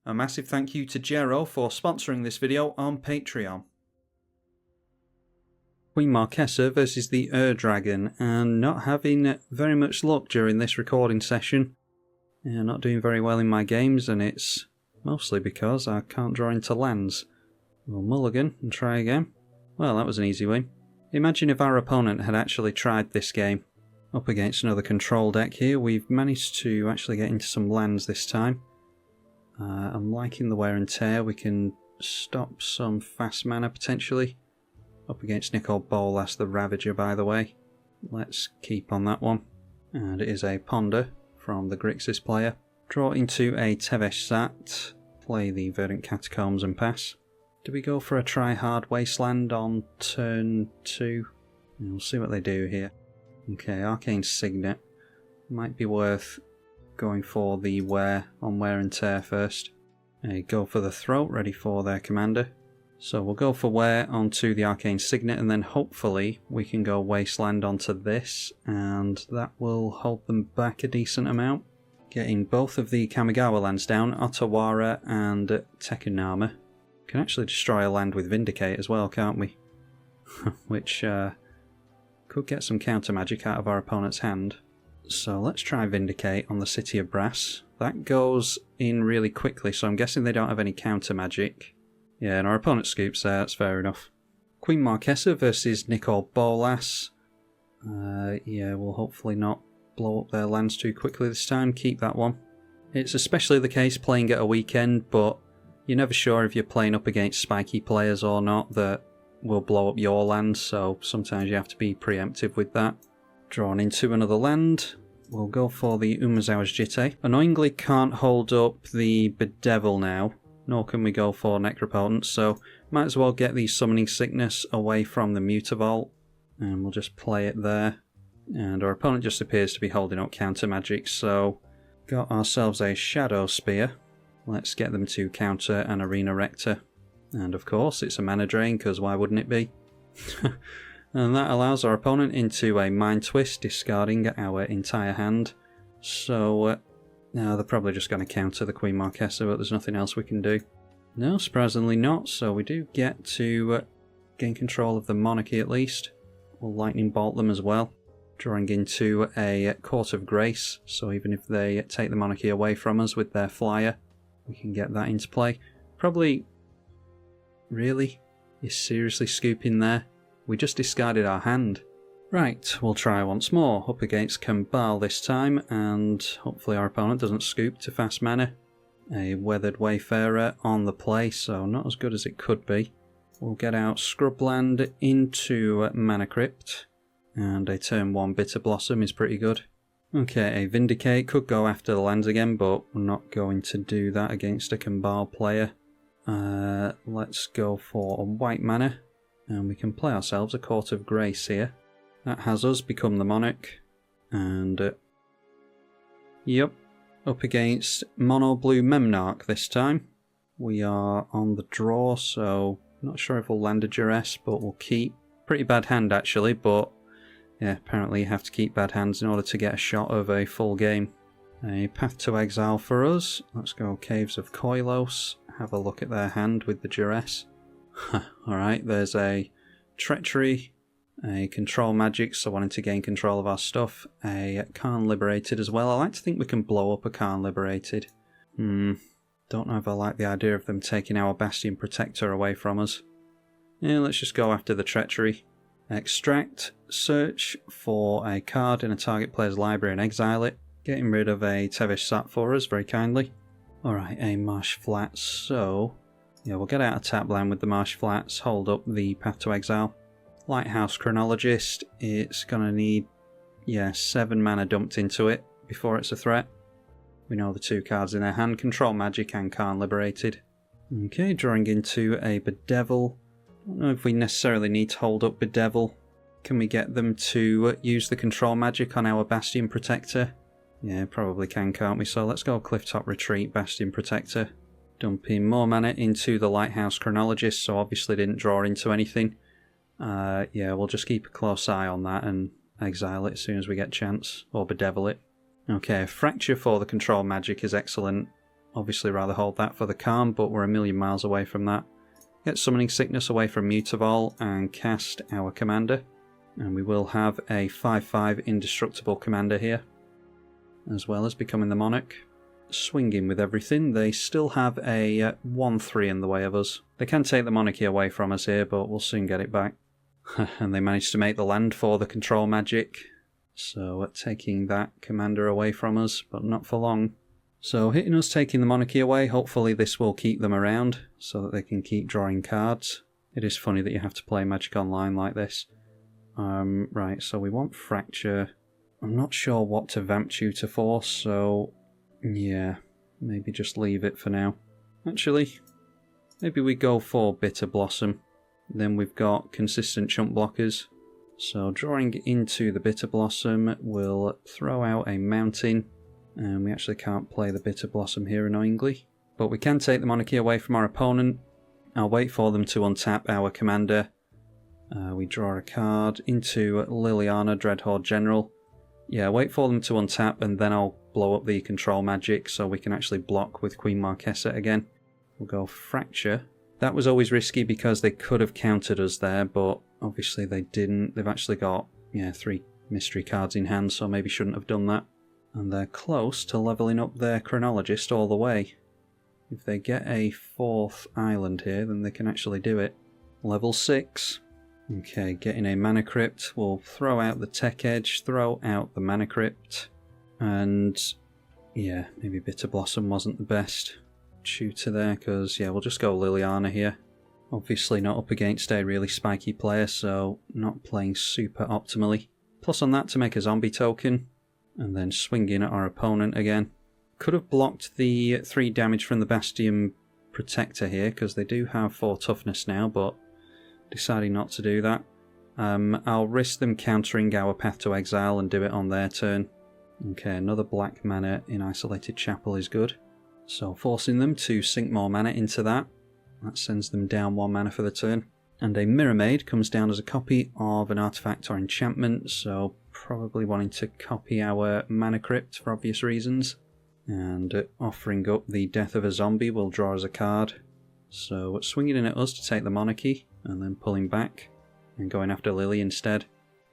A massive thank you to Jero for sponsoring this video on Patreon. Queen Marchesa versus the Dragon, and not having very much luck during this recording session. Not doing very well in my games, and it's mostly because I can't draw into lands. We'll mulligan and try again. Well, that was an easy win. Imagine if our opponent had actually tried this game. Up against another control deck here, we've managed to actually get into some lands this time. I'm liking the wear and tear. We can stop some fast mana potentially. Up against Nicol Bolas the Ravager, by the way. Let's keep on that one. And it is a Ponder from the Grixis player. Draw into a Tevesh Sat. Play the Verdant Catacombs and pass. Do we go for a try-hard Wasteland on turn 2? We'll see what they do here. Okay, Arcane Signet. Might be worth going for the wear on wear and tear first. Go for the throat, ready for their commander. So we'll go for wear onto the Arcane Signet, and then hopefully we can go Wasteland onto this, and that will hold them back a decent amount. Getting both of the Kamigawa lands down, Otawara and Tekunama. Can actually destroy a land with Vindicate as well, can't we? Which could get some counter magic out of our opponent's hand. So let's try Vindicate on the City of Brass. That goes in really quickly, so I'm guessing they don't have any counter magic. Yeah, and our opponent scoops there, that's fair enough. Queen Marchesa versus Nicol Bolas. Yeah, we'll hopefully not blow up their lands too quickly this time, keep that one. It's especially the case playing at a weekend, but you're never sure if you're playing up against spiky players or not that will blow up your land, so sometimes you have to be preemptive with that. Drawn into another land. We'll go for the Umezawa's Jitte. Annoyingly can't hold up the Bedevil now, nor can we go for Necropotent, so might as well get the Summoning Sickness away from the Mutavault, and we'll just play it there. And our opponent just appears to be holding up counter magic, so got ourselves a Shadow Spear. Let's get them to counter an Arena Rector. And of course it's a mana drain, because why wouldn't it be? And that allows our opponent into a Mind Twist, discarding our entire hand. So now they're probably just going to counter the Queen Marchesa, but there's nothing else we can do. No, surprisingly not, so we do get to gain control of the Monarchy at least. We'll Lightning Bolt them as well, drawing into a Court of Grace, so even if they take the Monarchy away from us with their flyer, we can get that into play. Probably... Really? You're seriously scooping there? We just discarded our hand. Right, we'll try once more, up against Kambal this time, and hopefully our opponent doesn't scoop to fast mana. A Weathered Wayfarer on the play, so not as good as it could be. We'll get out Scrubland into Mana Crypt, and a turn 1 Bitter Blossom is pretty good. Okay, a Vindicate could go after the lands again, but we're not going to do that against a Kambal player. Let's go for a white mana. And we can play ourselves a Court of Grace here. That has us become the Monarch. And, yep, up against Mono Blue Memnarch this time. We are on the draw, so not sure if we'll land a Duress, but we'll keep. Pretty bad hand actually, but yeah, apparently you have to keep bad hands in order to get a shot of a full game. A Path to Exile for us. Let's go Caves of Koilos. Have a look at their hand with the Duress. Alright, there's a Treachery, a Control Magic, so wanting to gain control of our stuff, a Karn Liberated as well. I like to think we can blow up a Karn Liberated. Don't know if I like the idea of them taking our Bastion Protector away from us. Yeah, let's just go after the Treachery. Extract, search for a card in a target player's library and exile it. Getting rid of a Tevesh Sat for us, very kindly. Alright, a Marsh Flats, so... yeah, we'll get out of tap land with the Marsh Flats, hold up the Path to Exile. Lighthouse Chronologist, it's going to need, 7 mana dumped into it before it's a threat. We know the 2 cards in their hand, Control Magic and Karn Liberated. Okay, drawing into a Bedevil. Don't know if we necessarily need to hold up Bedevil. Can we get them to use the Control Magic on our Bastion Protector? Yeah, probably can, can't we? So let's go Clifftop Retreat, Bastion Protector. Dumping more mana into the Lighthouse Chronologist, so obviously didn't draw into anything. Yeah, we'll just keep a close eye on that and exile it as soon as we get a chance, or Bedevil it. Okay, Fracture for the Control Magic is excellent. obviously rather hold that for the Calm, but we're a million miles away from that. Get Summoning Sickness away from Mutavault and cast our commander. And we will have a 5/5 indestructible commander here, as well as becoming the Monarch. Swinging with everything, they still have a 1/3 in the way of us. They can take the monarchy away from us here, but we'll soon get it back. And they managed to make the land for the control magic, so taking that commander away from us, but not for long. So hitting us, taking the monarchy away, hopefully this will keep them around, so that they can keep drawing cards. It is funny that you have to play Magic Online like this. Right, so we want Fracture. I'm not sure what to Vamp Tutor for, so yeah, maybe just leave it for now. Actually, maybe we go for Bitter Blossom. Then we've got consistent chump blockers. So drawing into the Bitter Blossom will throw out a Mountain. And we actually can't play the Bitter Blossom here, annoyingly. But we can take the monarchy away from our opponent. I'll wait for them to untap our commander. We draw a card into Liliana, Dreadhorde General. Yeah, wait for them to untap and then I'll blow up the control magic so we can actually block with Queen Marchesa again. We'll go Fracture. That was always risky because they could have countered us there, but obviously they didn't. They've actually got, 3 mystery cards in hand, so maybe shouldn't have done that. And they're close to leveling up their Chronologist all the way. If they get a 4th island here, then they can actually do it. Level 6. Okay, getting a Mana Crypt. We'll throw out the Tech Edge, throw out the Mana Crypt. And yeah, maybe Bitter Blossom wasn't the best tutor there, because we'll just go Liliana here. Obviously not up against a really spiky player, so not playing super optimally. Plus on that to make a zombie token, and then swinging at our opponent again. Could have blocked the 3 damage from the Bastion Protector here, because they do have 4 toughness now, but deciding not to do that. I'll risk them countering our Path to Exile and do it on their turn. Okay, another black mana in Isolated Chapel is good. So forcing them to sink more mana into that. That sends them down 1 mana for the turn. And a Mirror Maid comes down as a copy of an artifact or enchantment, so probably wanting to copy our Mana Crypt for obvious reasons. And offering up the Death of a Zombie will draw us a card. So swinging in at us to take the Monarchy, and then pulling back, and going after Lily instead.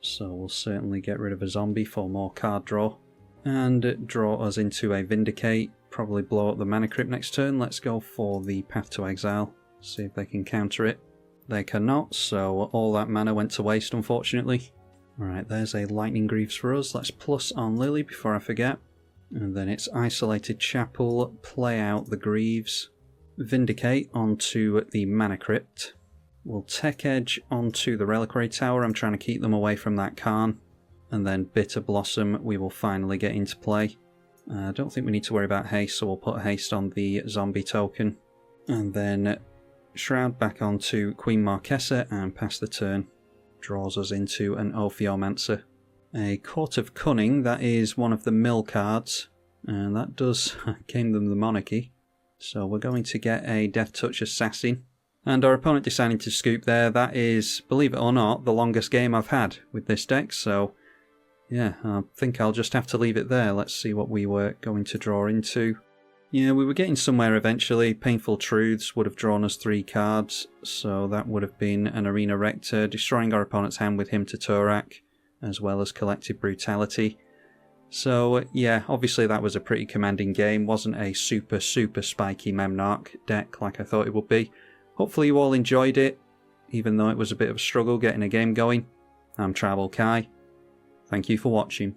So we'll certainly get rid of a zombie for more card draw. And draw us into a Vindicate, probably blow up the Mana Crypt next turn. Let's go for the Path to Exile, see if they can counter it. They cannot, so all that mana went to waste, unfortunately. Alright, there's a Lightning Greaves for us. Let's plus on Lily before I forget. And then it's Isolated Chapel, play out the Greaves, Vindicate onto the Mana Crypt. We'll Tech Edge onto the Reliquary Tower. I'm trying to keep them away from that Khan. And then Bitter Blossom we will finally get into play. I don't think we need to worry about haste, so we'll put haste on the zombie token. And then Shroud back onto Queen Marchesa and pass the turn. Draws us into an Ophiomancer. A Court of Cunning, that is one of the mill cards. And that does gain them the Monarchy. So we're going to get a Death Touch Assassin. And our opponent deciding to scoop there. That is, believe it or not, the longest game I've had with this deck, so yeah, I think I'll just have to leave it there. Let's see what we were going to draw into. Yeah, we were getting somewhere eventually. Painful Truths would have drawn us 3 cards, so that would have been an Arena Rector, destroying our opponent's hand with Hymn to Torak, as well as Collective Brutality. So yeah, obviously that was a pretty commanding game. Wasn't a super spiky Memnarch deck like I thought it would be. Hopefully you all enjoyed it, even though it was a bit of a struggle getting a game going. I'm tribalkai. Thank you for watching.